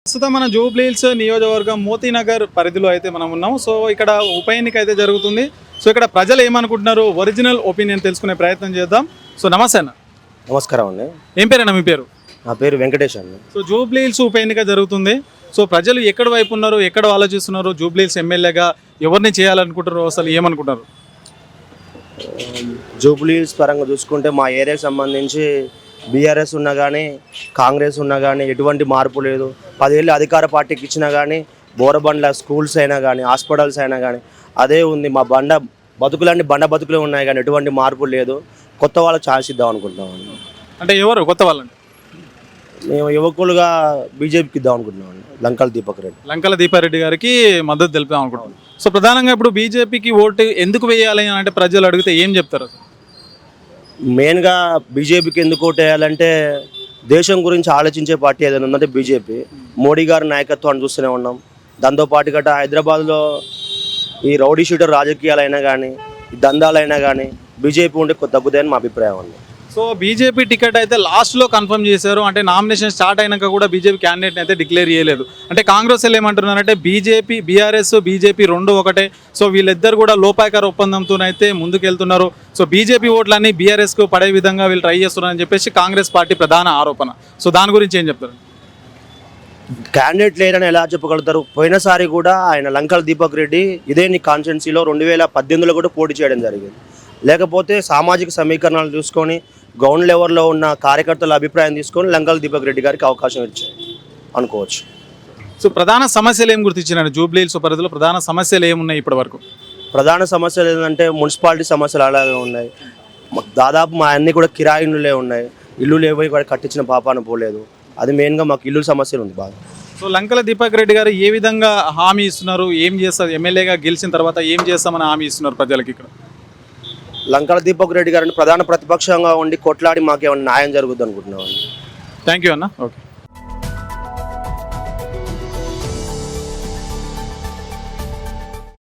ప్రస్తుతం మన జూబ్లీహిల్స్ నియోజకవర్గం మోతీనగర్ పరిధిలో అయితే మనం ఉన్నాం. సో ఇక్కడ ఉప ఎన్నిక అయితే జరుగుతుంది. సో ఇక్కడ ప్రజలు ఏమనుకుంటున్నారు, ఒరిజినల్ ఒపీనియన్ తెలుసుకునే ప్రయత్నం చేద్దాం. సో నమస్తే అన్న. నమస్కారం అండి. ఏం పేరన్నా మీ పేరు? నా పేరు వెంకటేష్ అండి. సో జూబ్లీహిల్స్ ఉప ఎన్నిక జరుగుతుంది. సో ప్రజలు ఎక్కడ వైపు ఉన్నారు, ఎక్కడ ఆలోచిస్తున్నారు, జూబ్లీహిల్స్ ఎమ్మెల్యేగా ఎవరిని చేయాలనుకుంటారు, అసలు ఏమనుకుంటారు? జూబ్లీహిల్స్ పరంగా చూసుకుంటే మా ఏరియాకి సంబంధించి బీఆర్ఎస్ ఉన్నా కానీ కాంగ్రెస్ ఉన్నా కానీ ఎటువంటి మార్పు లేదు. 10 ఏళ్ళు అధికార పార్టీకి ఇచ్చినా కానీ బోరబండ్ల స్కూల్స్ అయినా కానీ హాస్పిటల్స్ అయినా కానీ అదే ఉంది. మా బతుకులన్నీ బతుకులే ఉన్నాయి కానీ ఎటువంటి మార్పు లేదు. కొత్త వాళ్ళకి ఛాన్స్ ఇద్దాం అనుకుంటున్నామండి. అంటే ఎవరు కొత్త వాళ్ళండి? మేము యువకులుగా బీజేపీకి ఇద్దాం అనుకుంటున్నామండి. లంకల దీపారెడ్డి గారికి మద్దతు తెలిపాం అనుకుంటున్నాం. సో ప్రధానంగా ఇప్పుడు బీజేపీకి ఓటు ఎందుకు వేయాలి అంటే ప్రజలు అడిగితే ఏం చెప్తారు? మెయిన్గా బీజేపీకి ఎందుకు ఓటు వేయాలంటే దేశం గురించి ఆలోచించే పార్టీ ఏదైనా ఉందంటే బీజేపీ. మోడీ గారి నాయకత్వాన్ని చూస్తూనే ఉన్నాం. దాంతోపాటు గట్రా హైదరాబాద్లో ఈ రౌడీ షూటర్ రాజకీయాలైనా కానీ ఈ దందాలైనా కానీ బీజేపీ ఉంటే తగ్గుతాయని మా అభిప్రాయం అండి. సో బీజేపీ టికెట్ అయితే లాస్ట్లో కన్ఫర్మ్ చేశారు. అంటే నామినేషన్ స్టార్ట్ అయినాక కూడా బీజేపీ క్యాండిడేట్ని అయితే డిక్లేర్ చేయలేదు. అంటే కాంగ్రెస్ వాళ్ళు ఏమంటున్నారంటే బీఆర్ఎస్ బీజేపీ రెండు ఒకటే. సో వీళ్ళిద్దరు కూడా లోపాయకర ఒప్పందంతోనైతే ముందుకెళ్తున్నారు. సో బీజేపీ ఓట్లన్నీ బీఆర్ఎస్కు పడే విధంగా వీళ్ళు ట్రై చేస్తున్నారని చెప్పేసి కాంగ్రెస్ పార్టీ ప్రధాన ఆరోపణ. సో దాని గురించి ఏం చెప్తారు? క్యాండిడేట్ లేరని ఎలా చెప్పగలుగుతారు? పోయినసారి కూడా ఆయన లంకల దీపక్ రెడ్డి ఇదే కాన్స్టిట్యున్సీలో 2018లో కూడా పోటీ చేయడం జరిగింది. లేకపోతే సామాజిక సమీకరణాలు చూసుకొని గ్రౌండ్ లెవెల్లో ఉన్న కార్యకర్తల అభిప్రాయం తీసుకొని లంకల దీపక్ రెడ్డి గారికి అవకాశం ఇచ్చి అనుకోవచ్చు. సో ప్రధాన సమస్యలు ఏం గుర్తించినారు? జూబ్లీహిల్స్ పరిధిలో ప్రధాన సమస్యలు ఏమున్నాయి ఇప్పటి వరకు? ప్రధాన సమస్యలు ఏంటంటే మున్సిపాలిటీ సమస్యలు అలాగే ఉన్నాయి. దాదాపు మా అన్నీ కూడా కిరాయి ఇళ్ళే ఉన్నాయి. ఇల్లు లేవు, కూడా కట్టించిన పాపాన పోలేదు. అది మెయిన్గా మాకు ఇల్లు సమస్యలు ఉంది బాగా. సో లంకల దీపక్ రెడ్డి గారు ఏ విధంగా హామీ ఇస్తున్నారు, ఏం చేస్తారు, ఎమ్మెల్యేగా గెలిచిన తర్వాత ఏం చేస్తామని హామీ ఇస్తున్నారు ప్రజలకి? ఇక్కడ లంకల దీపక్ రెడ్డి గారిని ప్రధాన ప్రతిపక్షంగా ఉండి కొట్లాడి మాకేమైనా న్యాయం జరుగుద్ది అనుకుంటున్నాం. థ్యాంక్ యూ అన్న. ఓకే.